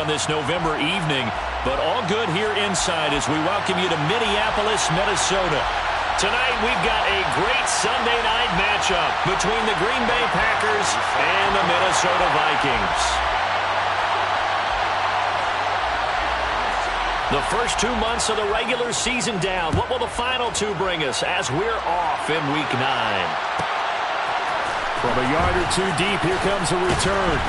on this November evening, but all good here inside as we welcome you to Minneapolis, Minnesota. Tonight we've got a great Sunday night matchup between the Green Bay Packers and the Minnesota Vikings. The first 2 months of the regular season down. What will the final two bring us as we're off in Week 9? From a yard or two deep, here comes a return.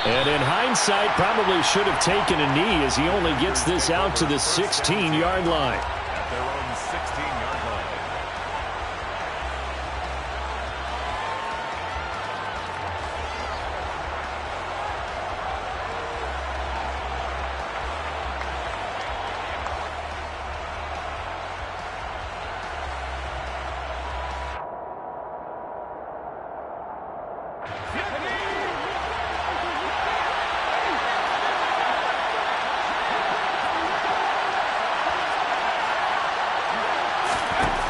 And in hindsight, probably should have taken a knee as he only gets this out to the 16-yard line. At their own 16-yard line.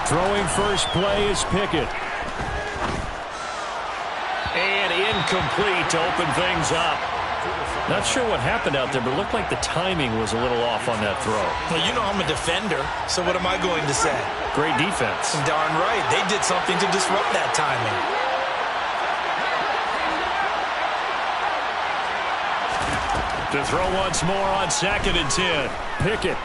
Throwing first play is Pickett. And incomplete to open things up. Not sure what happened out there, but it looked like the timing was a little off on that throw. Well, you know I'm a defender, so what am I going to say? Great defense. Darn right. They did something to disrupt that timing. To throw once more on 2nd and 10. Pickett.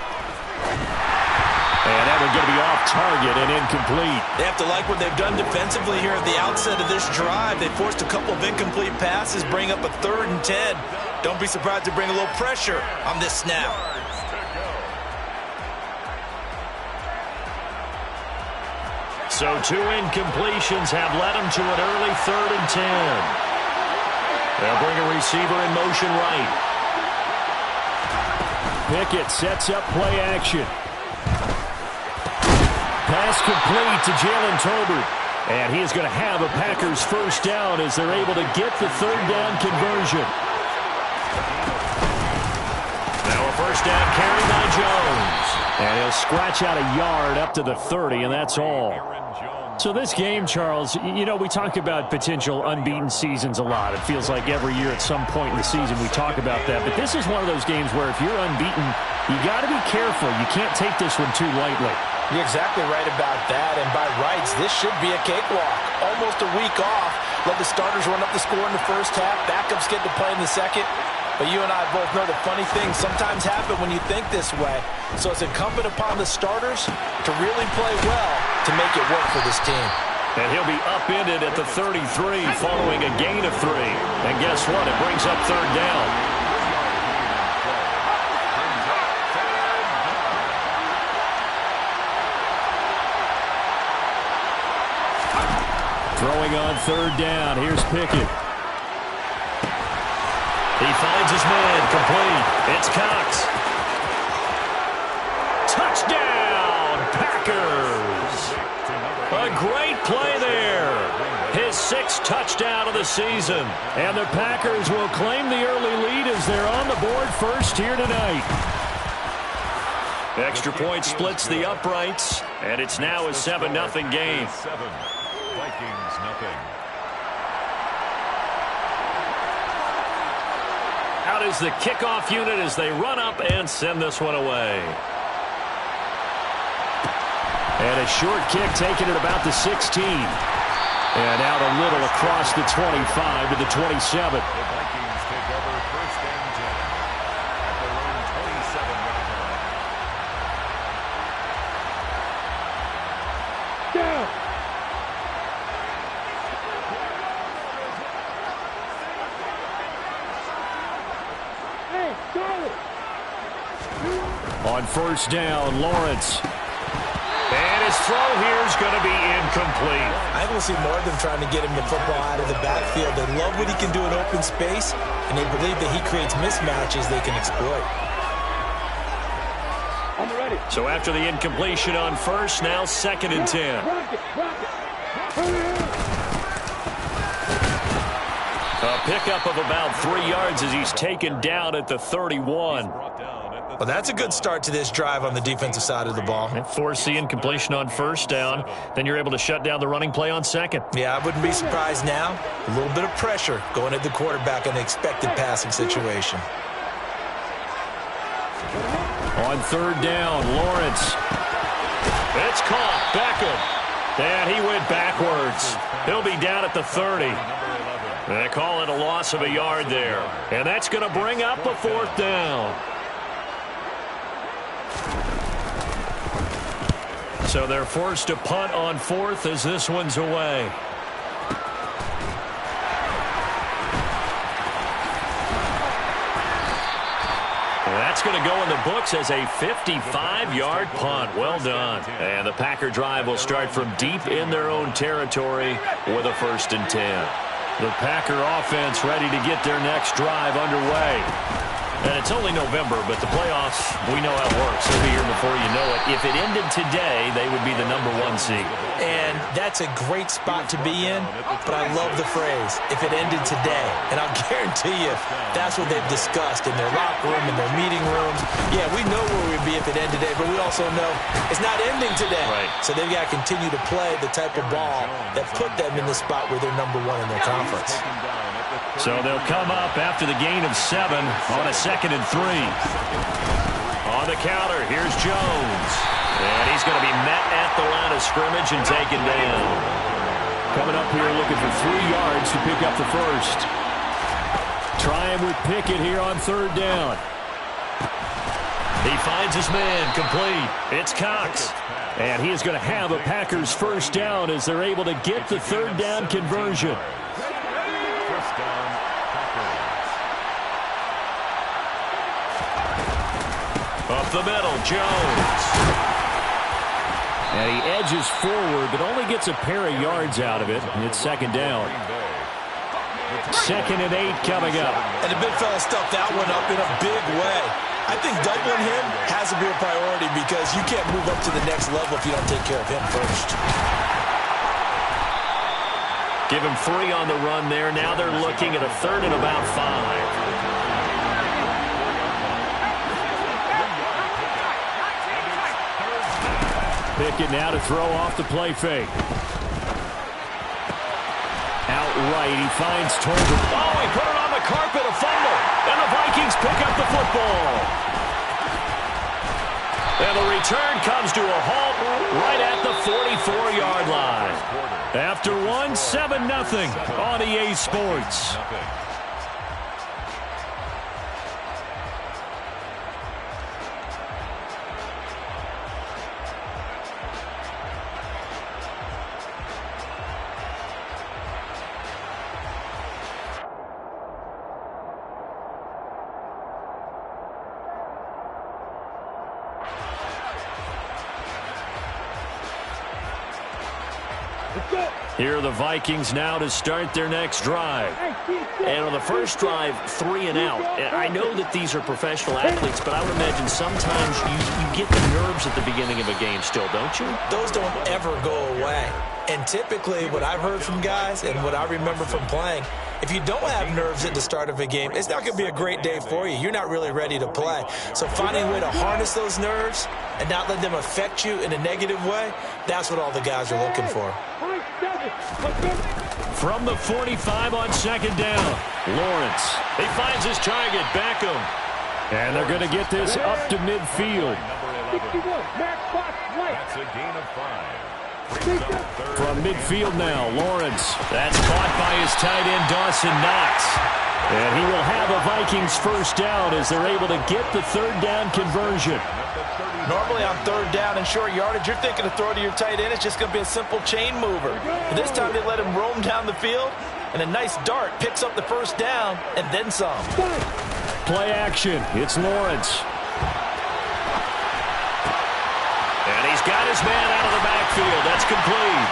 And that one going to be off target and incomplete. They have to like what they've done defensively here at the outset of this drive. They forced a couple of incomplete passes, bring up a 3rd and 10. Don't be surprised to bring a little pressure on this snap. So 2 incompletions have led them to an early 3rd and 10. They'll bring a receiver in motion right. Pickett sets up play action. Pass complete to Jalen Tolbert. And he is going to have a Packers first down as they're able to get the 3rd down conversion. Now a first down carry by Jones. And he'll scratch out a yard up to the 30, and that's all. So this game, Charles, you know, we talk about potential unbeaten seasons a lot. It feels like every year at some point in the season we talk about that. But this is one of those games where if you're unbeaten, you got to be careful. You can't take this one too lightly. You're exactly right about that, and by rights, this should be a cakewalk. Almost a week off. Let the starters run up the score in the first half. Backups get to play in the second. But you and I both know the funny things sometimes happen when you think this way. So it's incumbent upon the starters to really play well to make it work for this team. And he'll be upended at the 33 following a gain of 3. And guess what? It brings up 3rd down. Throwing on 3rd down. Here's Pickett. He finds his man. Complete. It's Cox. Touchdown, Packers. A great play there. His 6th touchdown of the season. And the Packers will claim the early lead as they're on the board first here tonight. Extra point splits the uprights, and it's now a 7-0 game. Vikings nothing. Out is the kickoff unit as they run up and send this one away. And a short kick taken at about the 16. And out a little across the 25 to the 27. The Vikings take over 1st and 10 at their own 27-yard line. On 1st down, Lawrence. And his throw here is going to be incomplete. I will see more of them trying to get him the football out of the backfield. They love what he can do in open space, and they believe that he creates mismatches they can exploit. So after the incompletion on 1st, now 2nd and 10. A pickup of about 3 yards as he's taken down at the 31. Well, that's a good start to this drive on the defensive side of the ball. And force the incompletion on 1st down. Then you're able to shut down the running play on 2nd. Yeah, I wouldn't be surprised now. A little bit of pressure going at the quarterback in the expected passing situation. On third down, Lawrence. It's caught. Beckham. And he went backwards. He'll be down at the 30. They call it a loss of a yard there. And that's going to bring up a fourth down. So they're forced to punt on fourth as this one's away. That's going to go in the books as a 55-yard punt. Well done. And the Packer drive will start from deep in their own territory with a 1st and 10. The Packer offense ready to get their next drive underway. And it's only November, but the playoffs, we know how it works. They'll be here before you know it. If it ended today, they would be the #1 seed. And that's a great spot to be in, but I love the phrase, if it ended today. And I'll guarantee you, that's what they've discussed in their locker room, in their meeting rooms. Yeah, we know where we'd be if it ended today, but we also know it's not ending today. Right. So they've got to continue to play the type of ball that put them in the spot where they're #1 in their conference. So they'll come up after the gain of 7 on a 2nd and 3. On the counter, here's Jones. And he's going to be met at the line of scrimmage and taken down. Coming up here looking for 3 yards to pick up the first. Trying with Pickett here on third down. He finds his man complete. It's Cox. And he is going to have a Packers first down as they're able to get the third down conversion. Up the middle, Jones. And he edges forward, but only gets a pair of yards out of it. And it's 2nd down. 2nd and 8 coming up. And the big fella stuffed that one up in a big way. I think doubling him has to be a priority because you can't move up to the next level if you don't take care of him first. Give him 3 on the run there. Now they're looking at a 3rd and about 5. Pickett now to throw off the play fake. Outright, he finds Tolbert. Oh, he put it on the carpet, a fumble. And the Vikings pick up the football. And the return comes to a halt right at the 44-yard line. After 1, 7-0 on EA Sports. Here are the Vikings now to start their next drive. And on the first drive, 3 and out. And I know that these are professional athletes, but I would imagine sometimes you get the nerves at the beginning of a game still, don't you? Those don't ever go away. And typically what I've heard from guys and what I remember from playing, if you don't have nerves at the start of a game, it's not going to be a great day for you. You're not really ready to play. So finding a way to harness those nerves and not let them affect you in a negative way, that's what all the guys are looking for. From the 45 on 2nd down, Lawrence. He finds his target, Beckham. And they're going to get this up to midfield. That's a gain of 5. From midfield now, Lawrence. That's caught by his tight end, Dawson Knox. And he will have a Vikings first down as they're able to get the third down conversion. Normally on third down and short yardage, you're thinking to throw to your tight end. It's just going to be a simple chain mover. But this time they let him roam down the field, and a nice dart picks up the first down and then some. Play action. It's Lawrence. And he's got his man out of the backfield. That's complete.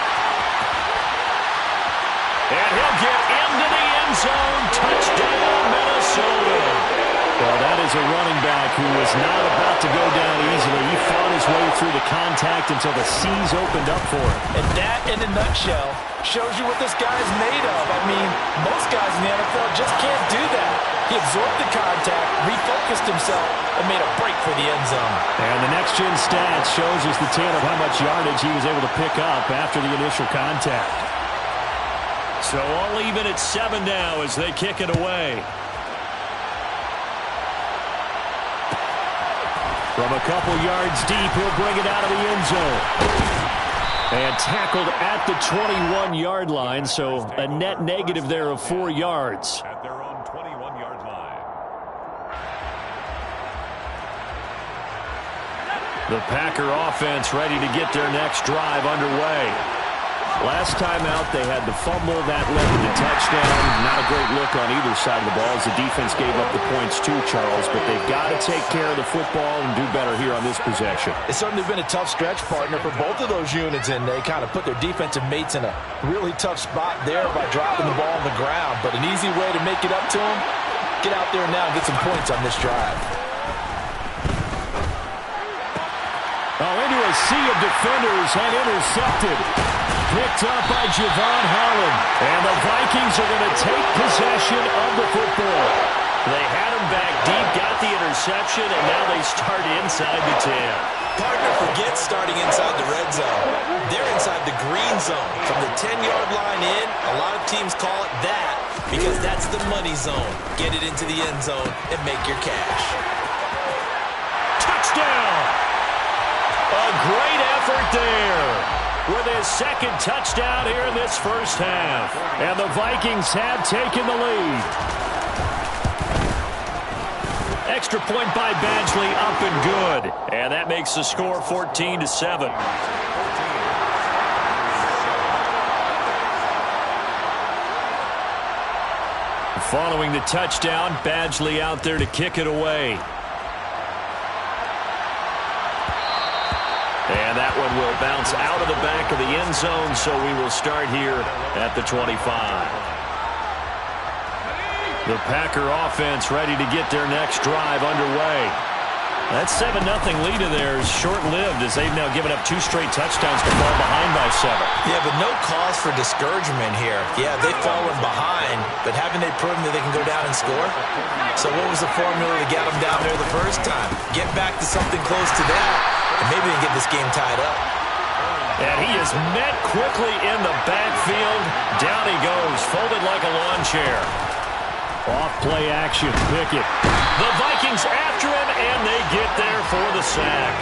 And he'll get into the end zone. Touchdown, Minnesota. Well, that is a running back who was not about to go down easily. He fought his way through the contact until the seas opened up for him. And that, in a nutshell, shows you what this guy is made of. I mean, most guys in the NFL just can't do that. He absorbed the contact, refocused himself, and made a break for the end zone. And the next-gen stats shows us the tale of how much yardage he was able to pick up after the initial contact. So all even at 7 now as they kick it away. From a couple yards deep, he'll bring it out of the end zone. And tackled at the 21-yard line, so a net negative there of 4 yards. At their own 21-yard line. The Packer offense ready to get their next drive underway. Last time out, they had the fumble that led to the touchdown. Not a great look on either side of the ball as the defense gave up the points too, Charles. But they've got to take care of the football and do better here on this possession. It's certainly been a tough stretch, partner, for both of those units, and they kind of put their defensive mates in a really tough spot there by dropping the ball on the ground. But an easy way to make it up to them, get out there now and get some points on this drive. Oh, into a sea of defenders and intercepted. Picked up by Javon Holland. And the Vikings are going to take possession of the football. They had him back deep, got the interception, and now they start inside the 10. Partner, forget starting inside the red zone. They're inside the green zone. From the 10-yard line in, a lot of teams call it that because that's the money zone. Get it into the end zone and make your cash. Touchdown! A great effort there with his second touchdown here in this first half. And the Vikings have taken the lead. Extra point by Badgley, up and good. And that makes the score 14-7. Following the touchdown, Badgley out there to kick it away. And that one will bounce out of the back of the end zone, so we will start here at the 25. The Packer offense ready to get their next drive underway. That 7-0 lead of theirs short-lived as they've now given up 2 straight touchdowns to fall behind by 7. Yeah, but no cause for discouragement here. Yeah, they've fallen behind, but haven't they proven that they can go down and score? So what was the formula to get them down there the first time? Get back to something close to that, and maybe they can get this game tied up. And he is met quickly in the backfield. Down he goes, folded like a lawn chair. Off play action, Pickett. The Vikings after him, and they get there for the sack.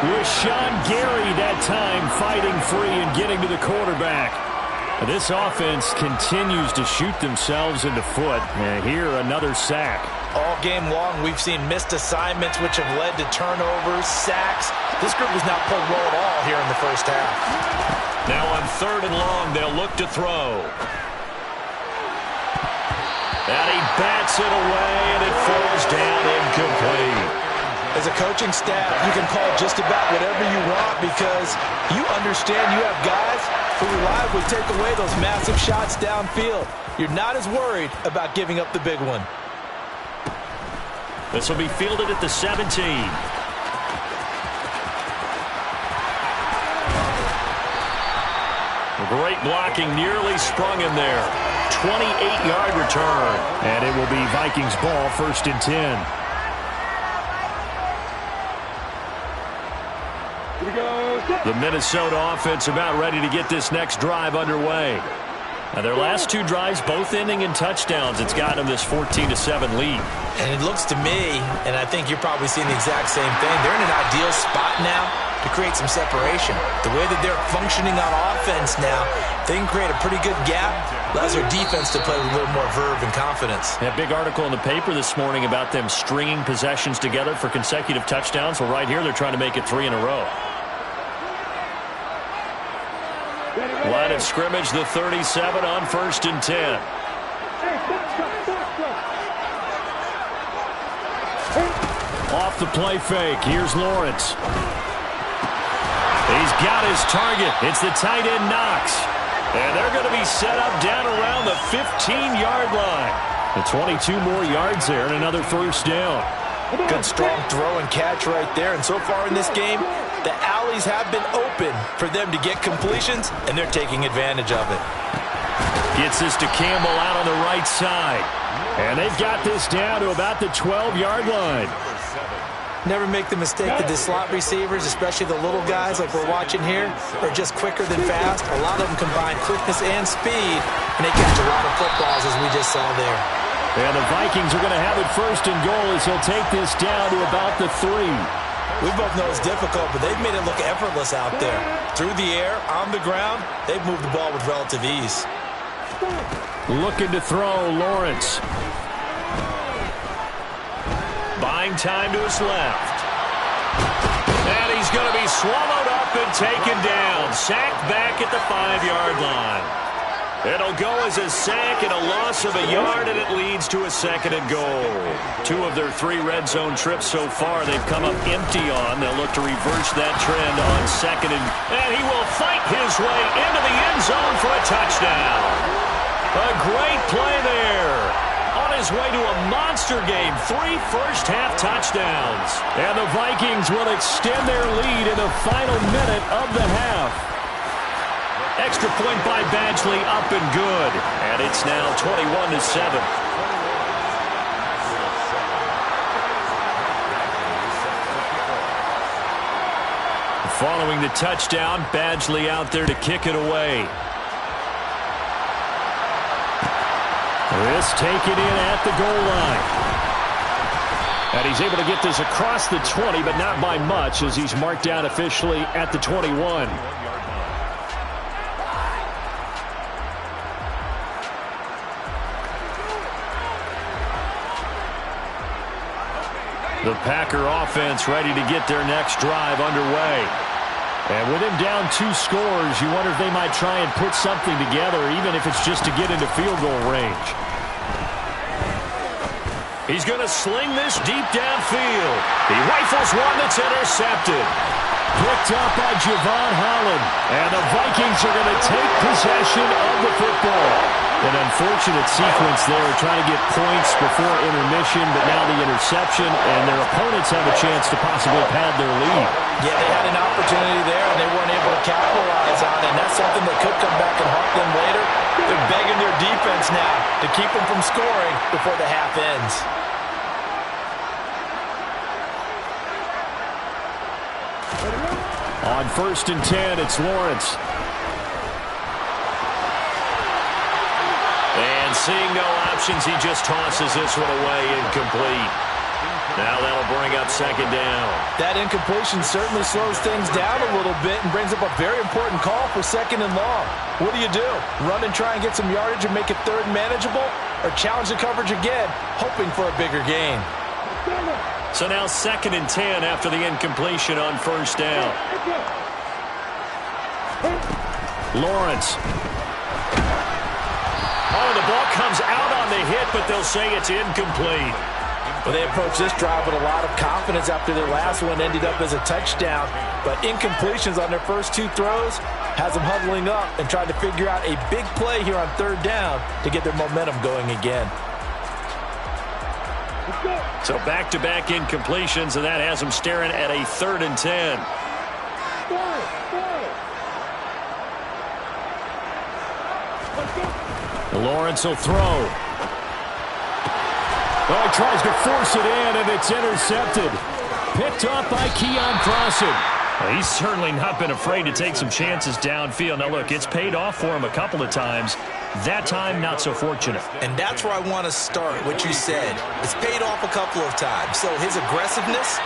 Rashawn Gary that time fighting free and getting to the quarterback. This offense continues to shoot themselves in the foot. And here, another sack. All game long, we've seen missed assignments, which have led to turnovers, sacks. This group has not played well at all here in the first half. Now on 3rd and long, they'll look to throw. And he bats it away, and it falls down incomplete. As a coaching staff, you can call just about whatever you want because you understand you have guys who reliably take away those massive shots downfield. You're not as worried about giving up the big one. This will be fielded at the 17. Great blocking, nearly sprung him there. 28-yard return. And it will be Vikings ball, 1st and 10. The Minnesota offense about ready to get this next drive underway. Now their last 2 drives both ending in touchdowns. It's got them this 14-7 lead. And it looks to me, and I think you're probably seeing the exact same thing, they're in an ideal spot now to create some separation. The way that they're functioning on offense now, they can create a pretty good gap. Allows their defense to play with a little more verve and confidence. A big article in the paper this morning about them stringing possessions together for consecutive touchdowns. Well, right here they're trying to make it 3 in a row. Line of scrimmage, the 37 on 1st and 10. Off the play fake. Here's Lawrence. He's got his target. It's the tight end Knox. And they're going to be set up down around the 15-yard line. The 22 more yards there and another first down. Good strong throw and catch right there. And so far in this game, the alleys have been open for them to get completions, and they're taking advantage of it. Gets this to Campbell out on the right side. And they've got this down to about the 12-yard line. Never make the mistake that the slot receivers, especially the little guys like we're watching here, are just quicker than fast. A lot of them combine quickness and speed, and they catch a lot of footballs as we just saw there. And the Vikings are going to have it first and goal as he'll take this down to about the 3. We both know it's difficult, but they've made it look effortless out there. Through the air, on the ground, they've moved the ball with relative ease. Looking to throw, Lawrence. Buying time to his left. And he's going to be swallowed up and taken down. Sacked back at the 5-yard line. It'll go as a sack and a loss of a yard, and it leads to a second and goal. 2 of their 3 red zone trips so far they've come up empty on. They'll look to reverse that trend on second, and he will fight his way into the end zone for a touchdown. A great play there. On his way to a monster game, 3 first-half touchdowns. And the Vikings will extend their lead in the final minute of the half. Extra point by Badgley, up and good. And it's now 21-7. Following the touchdown, Badgley out there to kick it away. This taken in at the goal line. And he's able to get this across the 20, but not by much, as he's marked down officially at the 21. The Packer offense ready to get their next drive underway. And with him down 2 scores, you wonder if they might try and put something together, even if it's just to get into field goal range. He's going to sling this deep downfield. He rifles one that's intercepted. Picked up by Javon Holland. And the Vikings are going to take possession of the football. An unfortunate sequence there, trying to get points before intermission, but now the interception, and their opponents have a chance to possibly pad their lead. Yeah, they had an opportunity there, and they weren't able to capitalize on it, and that's something that could come back and haunt them later. They're begging their defense now to keep them from scoring before the half ends. On 1st and 10, it's Lawrence. And seeing no options, he just tosses this one away, incomplete. Now that'll bring up second down. That incompletion certainly slows things down a little bit and brings up a very important call for second and long. What do? Run and try and get some yardage and make it third manageable? Or challenge the coverage again, hoping for a bigger gain? So now 2nd and 10 after the incompletion on 1st down. Lawrence. Oh, the ball comes out on the hit, but they'll say it's incomplete. Well, they approached this drive with a lot of confidence after their last one ended up as a touchdown. But incompletions on their first 2 throws has them huddling up and trying to figure out a big play here on 3rd down to get their momentum going again. So back-to-back incompletions, and that has them staring at a 3rd and 10. Lawrence will throw. Oh, he tries to force it in, and it's intercepted. Picked off by Keon Crossen. Well, he's certainly not been afraid to take some chances downfield. Now, look, it's paid off for him a couple of times. That time, not so fortunate. And that's where I want to start, what you said. It's paid off a couple of times. So his aggressiveness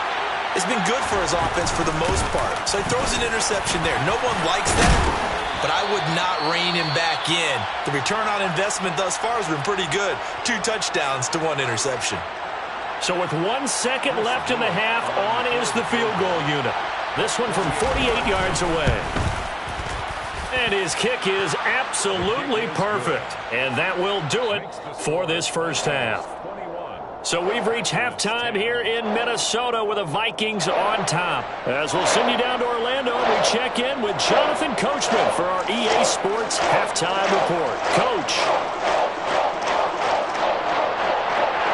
has been good for his offense for the most part. So he throws an interception there. No one likes that, but I would not rein him back in. The return on investment thus far has been pretty good. 2 touchdowns to 1 interception. So with 1 second left in the half, on is the field goal unit. This one from 48 yards away. And his kick is absolutely perfect. And that will do it for this first half. So we've reached halftime here in Minnesota with the Vikings on top. As we'll send you down to Orlando, we check in with Jonathan Coachman for our EA Sports Halftime Report. Coach.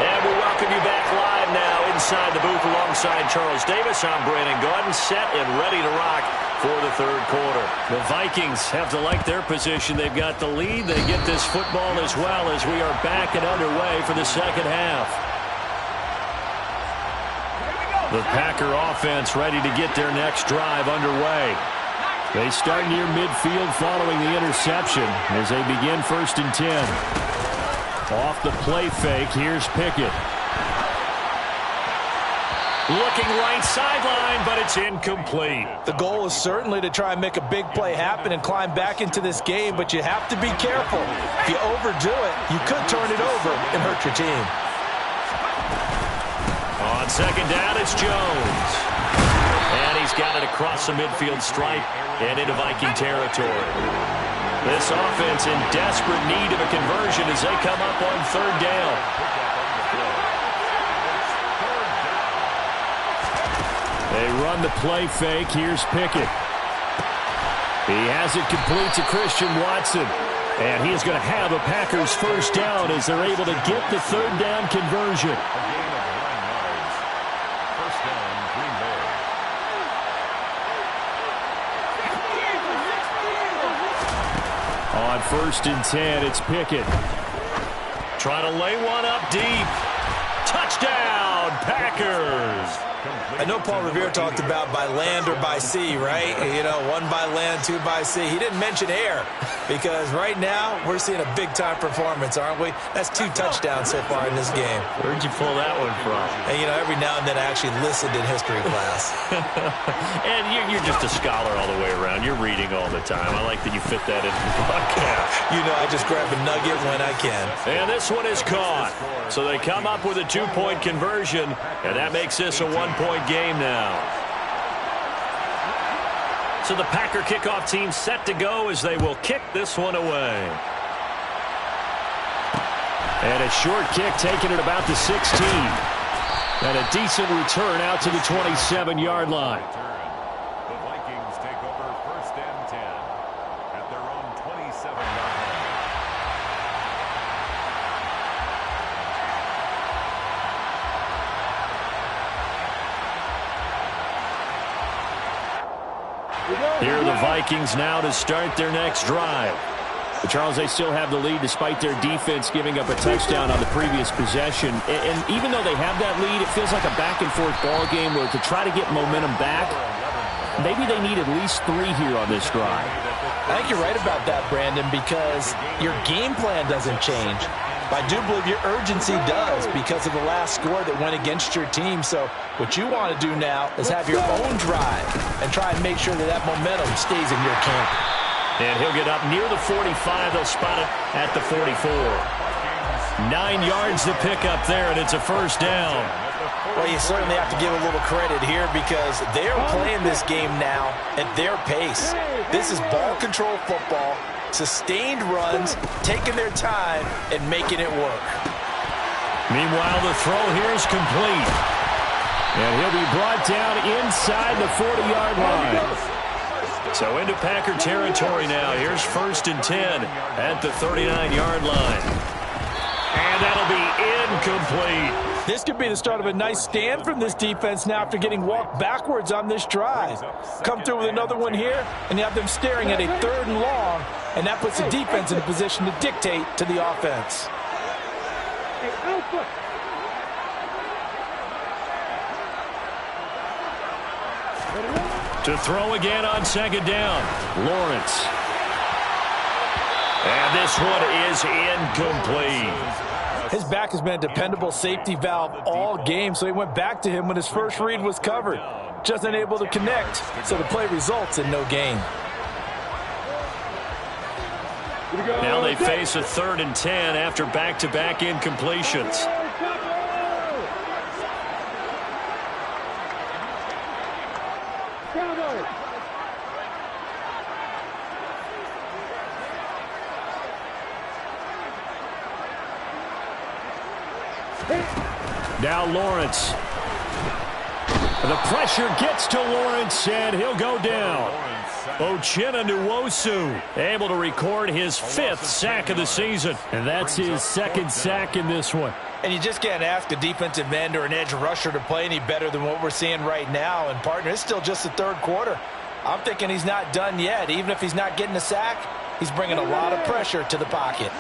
And we welcome you back live now inside the booth alongside Charles Davis. I'm Brandon Gaudin, set and ready to rock for the 3rd quarter. The Vikings have to like their position. They've got the lead. They get this football as well as we are back and underway for the second half. The Packer offense ready to get their next drive underway. They start near midfield following the interception as they begin 1st and 10. Off the play fake, here's Pickett. Looking right sideline, but it's incomplete. The goal is certainly to try and make a big play happen and climb back into this game, but you have to be careful. If you overdo it, you could turn it over and hurt your team. On second down, it's Jones. And he's got it across the midfield stripe and into Viking territory. This offense in desperate need of a conversion as they come up on third down. They run the play fake. Here's Pickett. He has it complete to Christian Watson. And he is going to have a Packers first down as they're able to get the third down conversion. First down, Green Bay. On 1st and 10, it's Pickett. Trying to lay one up deep. Touchdown, Packers. I know Paul Revere talked about by land or by sea, right? You know, 1 by land, 2 by sea. He didn't mention air because right now we're seeing a big-time performance, aren't we? That's 2 touchdowns so far in this game. Where'd you pull that one from? And, you know, every now and then I actually listened in history class. And you're just a scholar all the way around. You're reading all the time. I like that you fit that into the podcast. You know, I just grab a nugget when I can. And this one is caught. So they come up with a 2-point conversion, and that makes this a 1-point game now. So the Packer kickoff team set to go as they will kick this one away. And a short kick taken at about the 16. And a decent return out to the 27-yard line. The Vikings take over 1st and 10 at their own 27-yard line. Here are the Vikings now to start their next drive. But Charles, they still have the lead despite their defense giving up a touchdown on the previous possession. And even though they have that lead, it feels like a back-and-forth ball game where to try to get momentum back, maybe they need at least 3 here on this drive. I think you're right about that, Brandon, because your game plan doesn't change. But I do believe your urgency does because of the last score that went against your team. So what you want to do now is have your own drive and try and make sure that that momentum stays in your camp. And he'll get up near the 45. They'll spot it at the 44. 9 yards to pick up there, and it's a first down. Well, you certainly have to give a little credit here because they're playing this game now at their pace. This is ball control football, sustained runs, taking their time, and making it work. Meanwhile, the throw here is complete. And he'll be brought down inside the 40-yard line. So into Packer territory now. Here's 1st and 10 at the 39-yard line. And that'll be incomplete. This could be the start of a nice stand from this defense now after getting walked backwards on this drive. Come through with another one here, and you have them staring at a 3rd and long, and that puts the defense in a position to dictate to the offense. To throw again on 2nd down, Lawrence. And this one is incomplete. His back has been a dependable safety valve all game, so he went back to him when his first read was covered. Just unable to connect, so the play results in no gain. Now they face a 3rd and 10 after back-to-back incompletions. Now Lawrence. The pressure gets to Lawrence, and he'll go down. Uchenna Nwosu able to record his 5th sack of the season. And that's his 2nd sack in this one. And you just can't ask a defensive end or an edge rusher to play any better than what we're seeing right now. And, partner, it's still just the 3rd quarter. I'm thinking he's not done yet. Even if he's not getting a sack, he's bringing a lot of pressure to the pocket.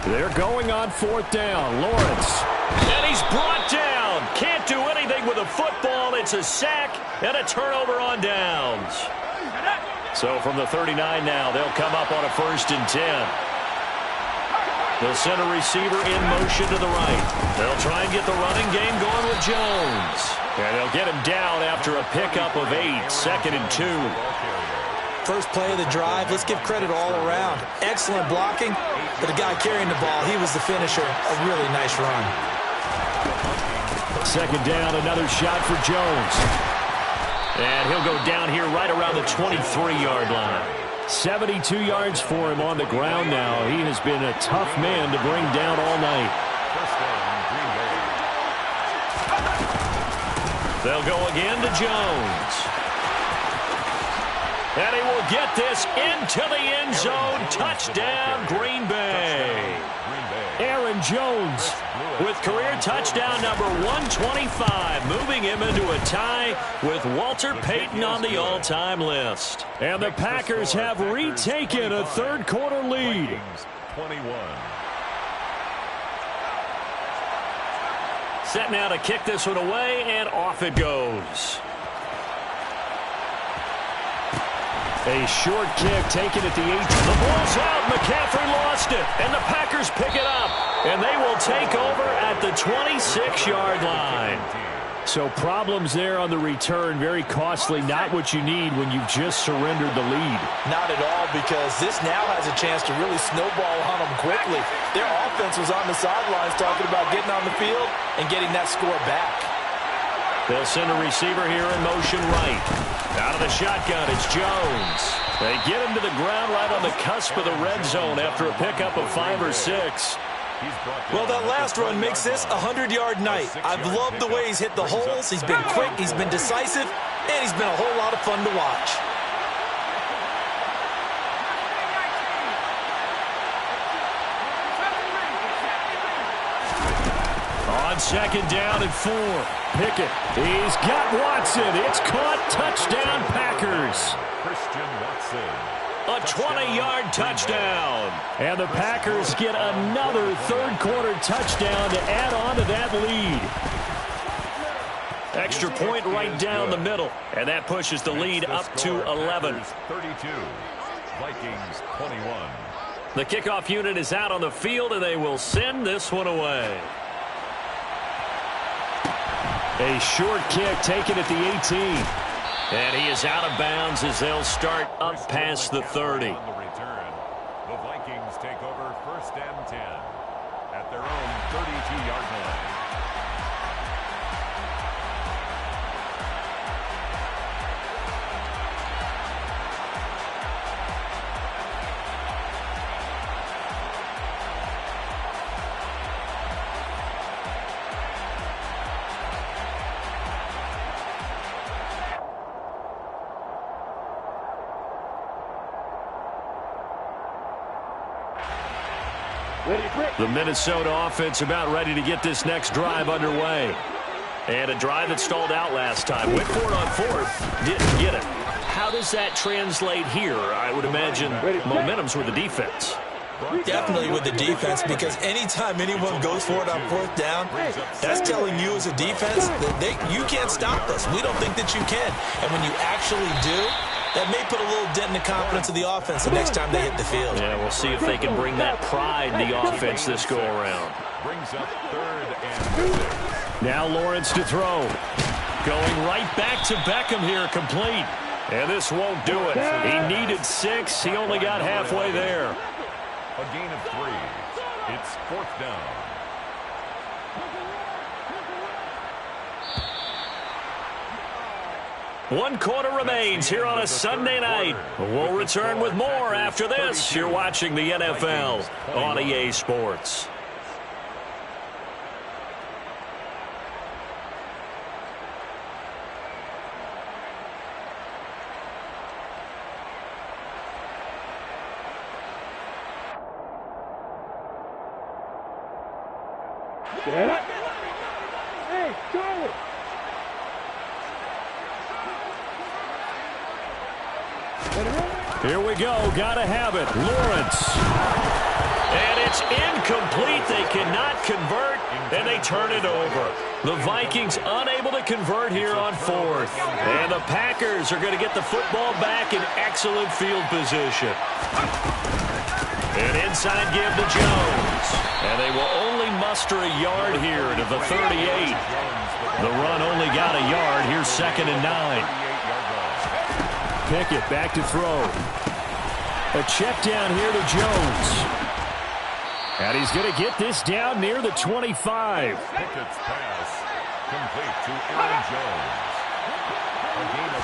They're going on 4th down. Lawrence. And he's brought down. Can't do anything with a football. It's a sack and a turnover on downs. So from the 39 now, they'll come up on a 1st and 10. They'll send a receiver in motion to the right. They'll try and get the running game going with Jones. And they'll get him down after a pickup of 8, 2nd and 2. First play of the drive, let's give credit all around. Excellent blocking, but the guy carrying the ball, he was the finisher. A really nice run. 2nd down, another shot for Jones. And he'll go down here right around the 23-yard line. 72 yards for him on the ground now. He has been a tough man to bring down all night. They'll go again to Jones. And he will get this into the end zone. Touchdown, Green Bay. Aaron Jones with career touchdown number 125, moving him into a tie with Walter Payton on the all-time list. And the Packers have retaken a 3rd quarter lead. 21. Set now to kick this one away, and off it goes. A short kick taken at the 8. The ball's out. McCaffrey lost it. And the Packers pick it up. And they will take over at the 26-yard line. So problems there on the return. Very costly. Not what you need when you've just surrendered the lead. Not at all, because this now has a chance to really snowball on them quickly. Their offense was on the sidelines talking about getting on the field and getting that score back. They'll send a receiver here in motion right. Out of the shotgun, it's Jones. They get him to the ground right on the cusp of the red zone after a pickup of 5 or 6. Well, that last run makes this a 100-yard night. I've loved the way he's hit the holes. He's been quick, he's been decisive, and he's been a whole lot of fun to watch. On 2nd down and 4. Pickett. He's got Watson. It's caught. Touchdown, Packers. Christian Watson. A 20-yard touchdown. And the Packers get another 3rd quarter touchdown to add on to that lead. Extra point right down the middle. And that pushes the lead up to 11. 32. Vikings 21. The kickoff unit is out on the field, and they will send this one away. A short kick taken at the 18. And he is out of bounds as they'll start up past the 30. On the return, the Vikings take over 1st and 10 at their own 32-yard line. The Minnesota offense about ready to get this next drive underway. And a drive that stalled out last time. Went for it on 4th. Didn't get it. How does that translate here? I would imagine momentum's with the defense. Definitely with the defense, because anytime anyone goes for it on 4th down, that's telling you as a defense that you can't stop us. We don't think that you can. And when you actually do, that may put a little dent in the confidence of the offense the next time they hit the field. Yeah, we'll see if they can bring that pride in the offense this go-around. Brings up 3rd and 6. Now Lawrence to throw. Going right back to Beckham here, complete. And this won't do it. He needed 6. He only got halfway there. A gain of 3. It's 4th down. One quarter remains here on a Sunday night. We'll return with more after this. You're watching the NFL on EA Sports. Hey, Charlie! Here we go. Gotta have it. Lawrence. And it's incomplete. They cannot convert, and they turn it over. The Vikings unable to convert here on fourth. And the Packers are going to get the football back in excellent field position. An inside give to Jones. And they will only muster a yard here to the 38. The run only got a yard. Here's 2nd and 9. Pickett back to throw. A check down here to Jones. And he's going to get this down near the 25. Pickett's pass complete to Aaron Jones. A gain of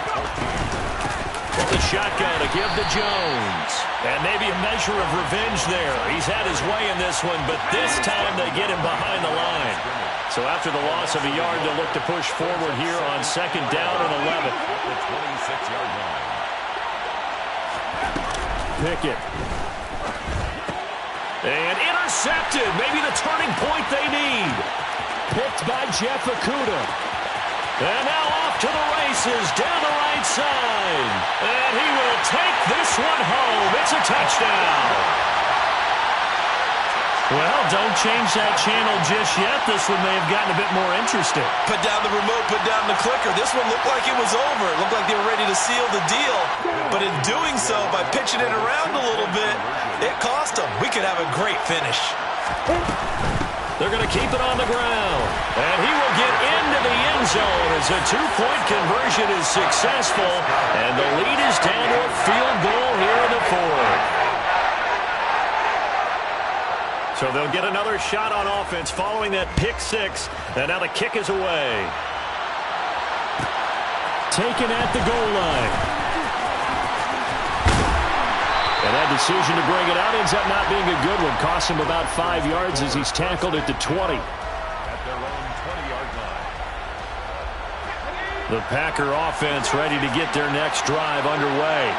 14. The shotgun to give to Jones. And maybe a measure of revenge there. He's had his way in this one, but this time they get him behind the line. So after the loss of a yard, they'll look to push forward here on 2nd down and 11. At the 26-yard line. Pickett. And intercepted. Maybe the turning point they need. Picked by Jeff Okudah. And now off to the races down the right side. And he will take this one home. It's a touchdown. Well, don't change that channel just yet. This one may have gotten a bit more interesting. Put down the remote, put down the clicker. This one looked like it was over. It looked like they were ready to seal the deal. But in doing so, by pitching it around a little bit, it cost them. We could have a great finish. They're going to keep it on the ground. And he will get into the end zone as a two-point conversion is successful. And the lead is down to a field goal here in the fourth. So they'll get another shot on offense following that pick six. And now the kick is away. Taken at the goal line. And that decision to bring it out ends up not being a good one. Costs him about 5 yards as he's tackled at the 20. At their own 20-yard line. The Packer offense ready to get their next drive underway.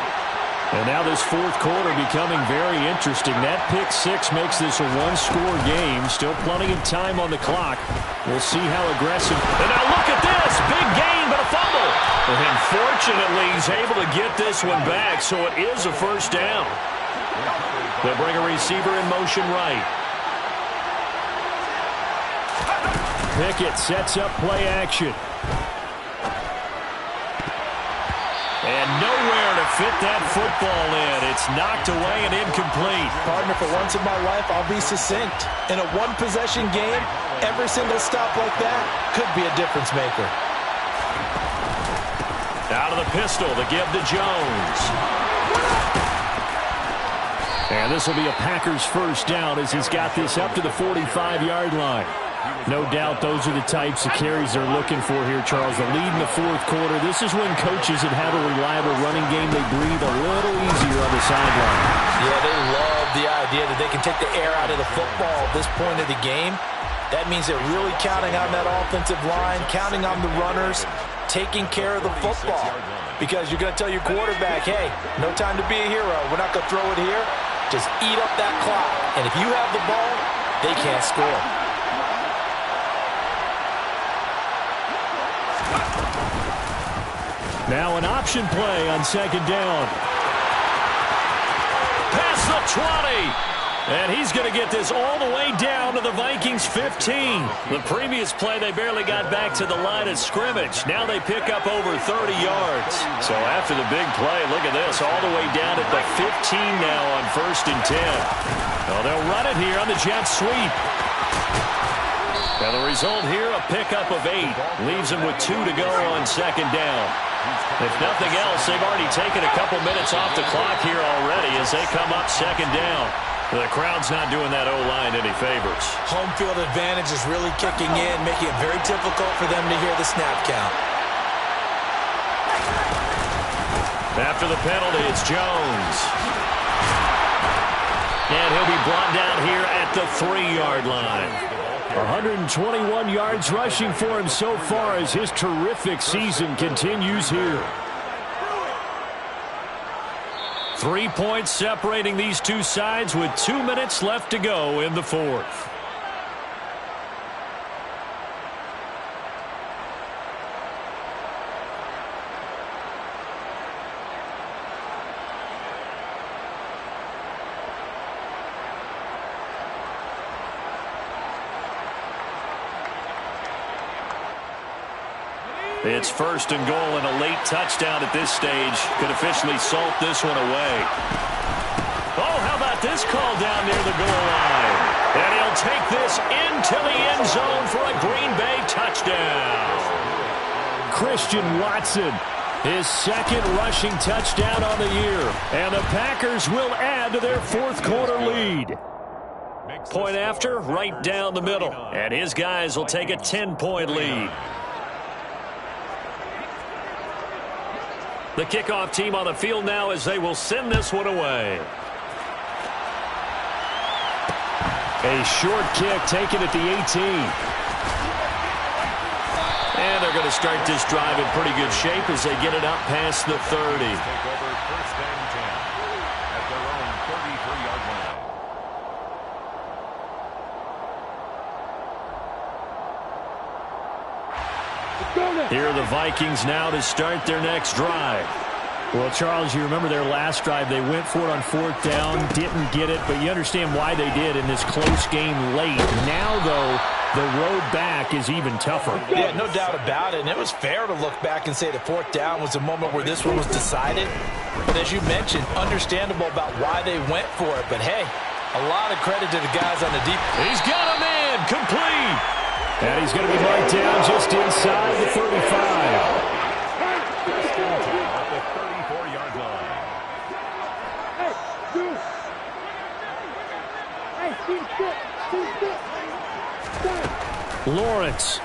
And now this fourth quarter becoming very interesting. That pick six makes this a one-score game. Still plenty of time on the clock. We'll see how aggressive. And now look at this. Big gain, but a fumble. And fortunately, he's able to get this one back, so it is a first down. They'll bring a receiver in motion right. Pickett sets up play action. And nowhere to fit that football in. It's knocked away and incomplete. Partner, for once in my life, I'll be succinct. In a one-possession game, every single stop like that could be a difference maker. Out of the pistol to give to Jones. And this will be a Packers first down as he's got this up to the 45-yard line. No doubt those are the types of carries they're looking for here, Charles. The lead in the fourth quarter. This is when coaches that have a reliable running game, they breathe a little easier on the sideline. Yeah, they love the idea that they can take the air out of the football at this point of the game. That means they're really counting on that offensive line, counting on the runners, taking care of the football. Because you're going to tell your quarterback, hey, no time to be a hero. We're not going to throw it here. Just eat up that clock. And if you have the ball, they can't score. Now an option play on second down. Past the 20. And he's going to get this all the way down to the Vikings 15. The previous play, they barely got back to the line of scrimmage. Now they pick up over 30 yards. So after the big play, look at this, all the way down at the 15 now on 1st and 10. Well, they'll run it here on the jet sweep. And the result here, a pickup of 8. Leaves them with 2 to go on second down. If nothing else, they've already taken a couple minutes off the clock here already as they come up second down. The crowd's not doing that O-line any favors. Home field advantage is really kicking in, making it very difficult for them to hear the snap count. After the penalty, it's Jones. And he'll be brought down here at the 3-yard line. 121 yards rushing for him so far as his terrific season continues here. 3 points separating these two sides with 2 minutes left to go in the fourth. It's first and goal, and a late touchdown at this stage could officially salt this one away. Oh, how about this call down near the goal line? And he'll take this into the end zone for a Green Bay touchdown. Christian Watson, his second rushing touchdown on the year. And the Packers will add to their fourth quarter lead. Point after, right down the middle. And his guys will take a 10-point lead. The kickoff team on the field now as they will send this one away. A short kick taken at the 18. And they're going to start this drive in pretty good shape as they get it up past the 30. Take over first and 10 at their own 33-yard line. Here are the Vikings now to start their next drive. Well, Charles, you remember their last drive. They went for it on fourth down, didn't get it, but you understand why they did in this close game late. Now, though, the road back is even tougher. Yeah, no doubt about it. And it was fair to look back and say the fourth down was a moment where this one was decided. But as you mentioned, understandable about why they went for it. But, hey, a lot of credit to the guys on the deep. He's got a man complete. And he's going to be marked down just inside the 35. Lawrence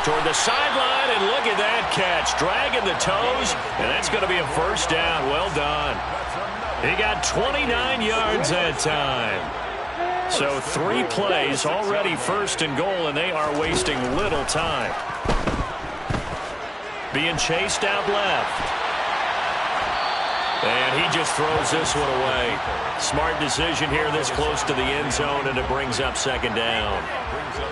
toward the sideline, and look at that catch, dragging the toes, and that's going to be a first down. Well done. He got 29 yards that time. So 3 plays, already first and goal, and they are wasting little time. Being chased out left. And he just throws this one away. Smart decision here this close to the end zone, and it brings up second down.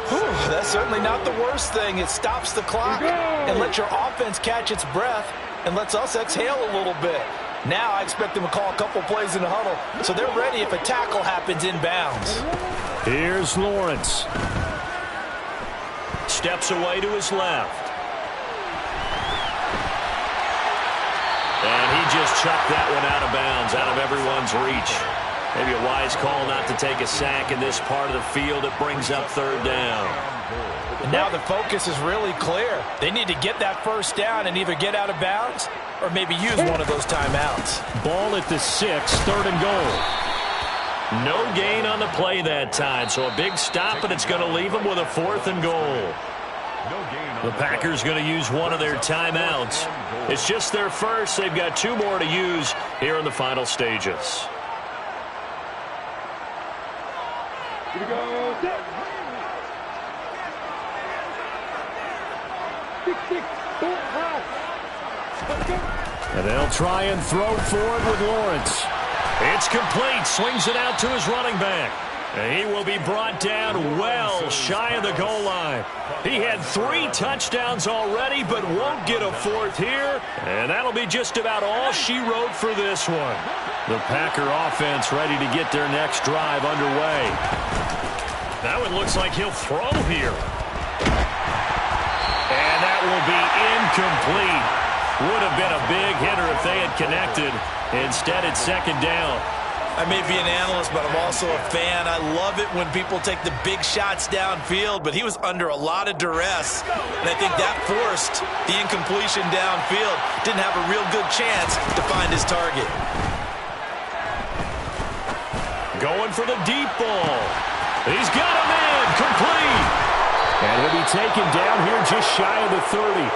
Whew, that's certainly not the worst thing. It stops the clock and lets your offense catch its breath and lets us exhale a little bit. Now I expect them to call a couple plays in the huddle, so they're ready if a tackle happens inbounds. Here's Lawrence. Steps away to his left. And he just chucked that one out of bounds, out of everyone's reach. Maybe a wise call not to take a sack in this part of the field. It brings up third down. And now the focus is really clear. They need to get that first down and either get out of bounds or maybe use one of those timeouts. Ball at the 6, third and goal. No gain on the play that time, so a big stop, and it's going to leave them with a fourth and goal. The Packers going to use one of their timeouts. It's just their first. They've got 2 more to use here in the final stages. Here we go. 6, 4, 5. And they'll try and throw forward with Lawrence. It's complete. Swings it out to his running back. And he will be brought down well shy of the goal line. He had 3 touchdowns already, but won't get a 4th here. And that'll be just about all she wrote for this one. The Packer offense ready to get their next drive underway. That one looks like he'll throw here. And that will be incomplete. Would have been a big hitter if they had connected. Instead, it's second down. I may be an analyst, but I'm also a fan. I love it when people take the big shots downfield, but he was under a lot of duress, and I think that forced the incompletion downfield. Didn't have a real good chance to find his target. Going for the deep ball. He's got a man complete. And he'll be taken down here just shy of the 30.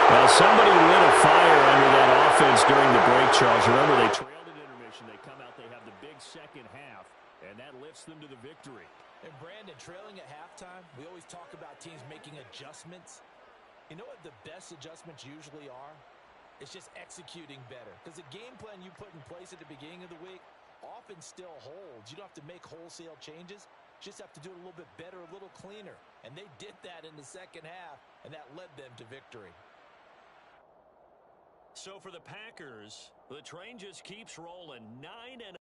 Well, somebody lit a fire under that offense during the break, Charles. Remember, they trailed at intermission. They come out, they have the big second half, and that lifts them to the victory. And Brandon, trailing at halftime, we always talk about teams making adjustments. You know what the best adjustments usually are? It's just executing better. Because the game plan you put in place at the beginning of the week often still holds. You don't have to make wholesale changes. You just have to do it a little bit better, a little cleaner. And they did that in the second half, and that led them to victory. So for the Packers, the train just keeps rolling. 9-0.